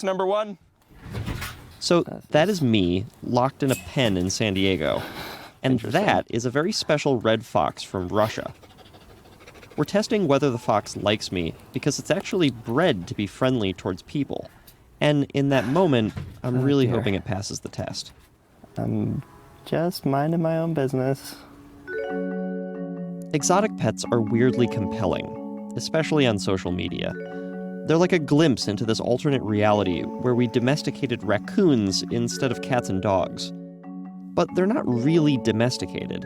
Number one. So that is me, locked in a pen in San Diego. And that is a very special red fox from Russia. We're testing whether the fox likes me because it's actually bred to be friendly towards people. And in that moment, I'm really hoping it passes the test. I'm just minding my own business. Exotic pets are weirdly compelling, especially on social media. They're like a glimpse into this alternate reality where we domesticated raccoons instead of cats and dogs. But they're not really domesticated.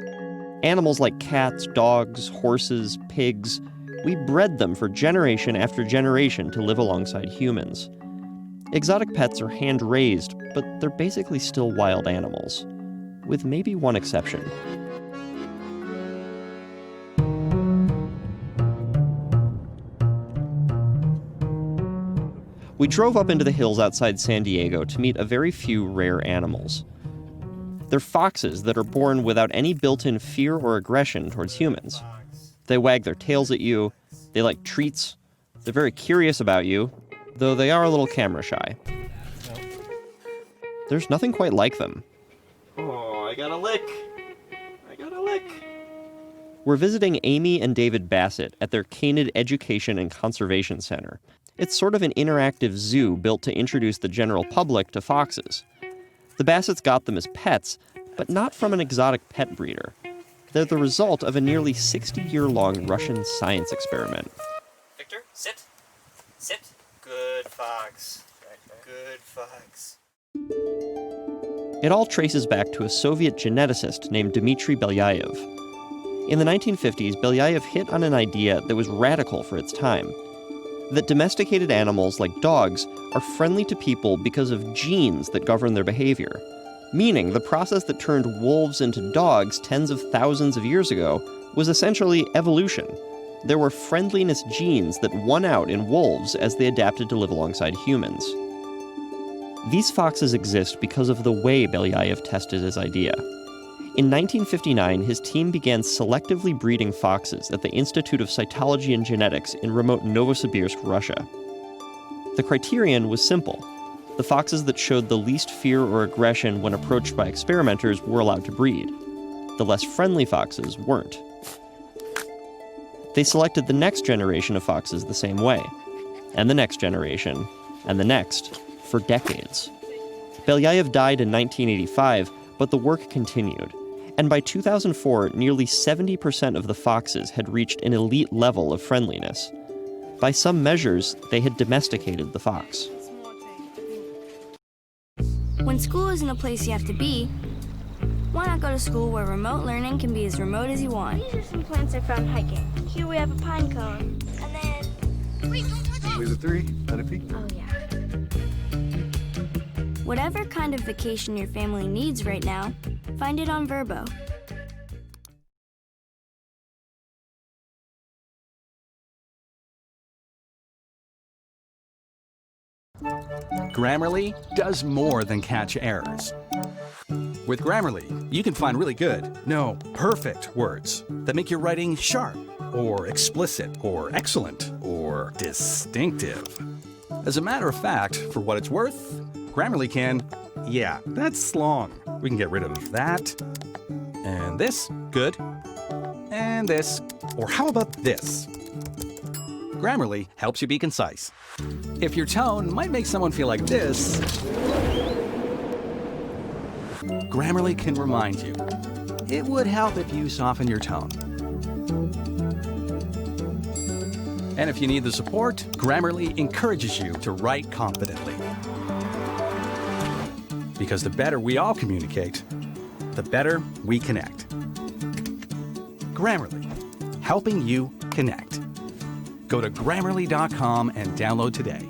Animals like cats, dogs, horses, pigs, we bred them for generation after generation to live alongside humans. Exotic pets are hand-raised, but they're basically still wild animals, with maybe one exception. We drove up into the hills outside San Diego to meet a very few rare animals. They're foxes that are born without any built-in fear or aggression towards humans. They wag their tails at you, they like treats, they're very curious about you, though they are a little camera shy. There's nothing quite like them. Oh, I got a lick. We're visiting Amy and David Bassett at their Canid Education and Conservation Center. It's sort of an interactive zoo built to introduce the general public to foxes. The Bassetts got them as pets, but not from an exotic pet breeder. They're the result of a nearly 60-year-long Russian science experiment. Victor, sit. Sit. Good fox. Good fox. It all traces back to a Soviet geneticist named Dmitry Belyayev. In the 1950s, Belyayev hit on an idea that was radical for its time. That domesticated animals like dogs are friendly to people because of genes that govern their behavior. Meaning, the process that turned wolves into dogs tens of thousands of years ago was essentially evolution. There were friendliness genes that won out in wolves as they adapted to live alongside humans. These foxes exist because of the way Belyayev tested his idea. In 1959, his team began selectively breeding foxes at the Institute of Cytology and Genetics in remote Novosibirsk, Russia. The criterion was simple. The foxes that showed the least fear or aggression when approached by experimenters were allowed to breed. The less friendly foxes weren't. They selected the next generation of foxes the same way, and the next generation, and the next, for decades. Belyayev died in 1985, but the work continued. And by 2004, nearly 70% of the foxes had reached an elite level of friendliness. By some measures, they had domesticated the fox. When school isn't a place you have to be, why not go to school where remote learning can be as remote as you want? These are some plants I found hiking. Here we have a pine cone. And then... Wait, don't touch it! There's a 3. Let it peek. Oh, yeah. Whatever kind of vacation your family needs right now, find it on Verbo. Grammarly does more than catch errors. With Grammarly, you can find really good, no, perfect words that make your writing sharp, or explicit, or excellent, or distinctive. As a matter of fact, for what it's worth, Grammarly can, yeah, that's long. We can get rid of that, and this, good, and this, or how about this? Grammarly helps you be concise. If your tone might make someone feel like this, Grammarly can remind you. It would help if you soften your tone. And if you need the support, Grammarly encourages you to write confidently. Because the better we all communicate, the better we connect. Grammarly, helping you connect. Go to Grammarly.com and download today.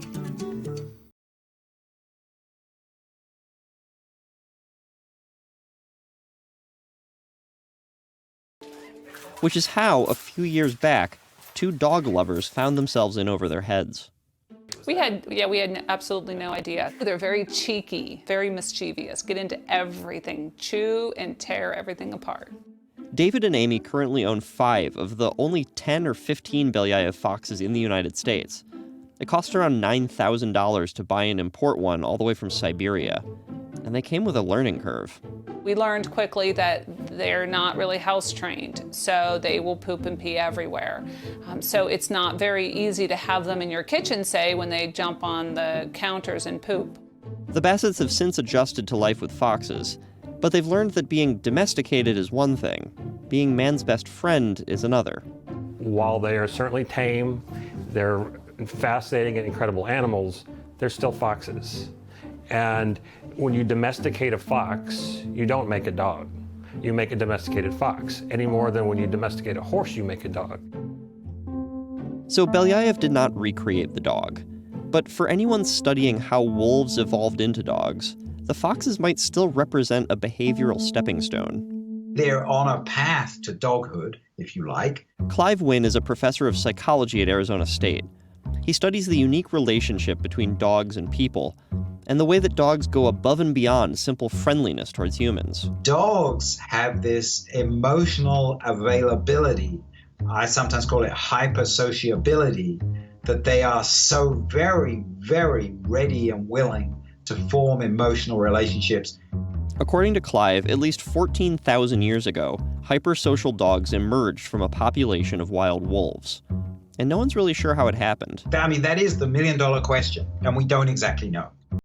Which is how, a few years back, 2 dog lovers found themselves in over their heads. We had absolutely no idea. They're very cheeky, very mischievous, get into everything, chew and tear everything apart. David and Amy currently own 5 of the only 10 or 15 Belyayev foxes in the United States. It cost around $9,000 to buy and import one all the way from Siberia, and they came with a learning curve. We learned quickly that they're not really house trained, so they will poop and pee everywhere. So it's not very easy to have them in your kitchen, say, when they jump on the counters and poop. The Bassets have since adjusted to life with foxes, but they've learned that being domesticated is one thing, being man's best friend is another. While they are certainly tame, they're fascinating and incredible animals, they're still foxes. And when you domesticate a fox, you don't make a dog. You make a domesticated fox, any more than when you domesticate a horse, you make a dog. So Belyayev did not recreate the dog. But for anyone studying how wolves evolved into dogs, the foxes might still represent a behavioral stepping stone. They're on a path to doghood, if you like. Clive Wynne is a professor of psychology at Arizona State. He studies the unique relationship between dogs and people, and the way that dogs go above and beyond simple friendliness towards humans. Dogs have this emotional availability, I sometimes call it hypersociability, that they are so very, very ready and willing to form emotional relationships. According to Clive, at least 14,000 years ago, hypersocial dogs emerged from a population of wild wolves. And no one's really sure how it happened. I mean, that is the million-dollar question, and we don't exactly know.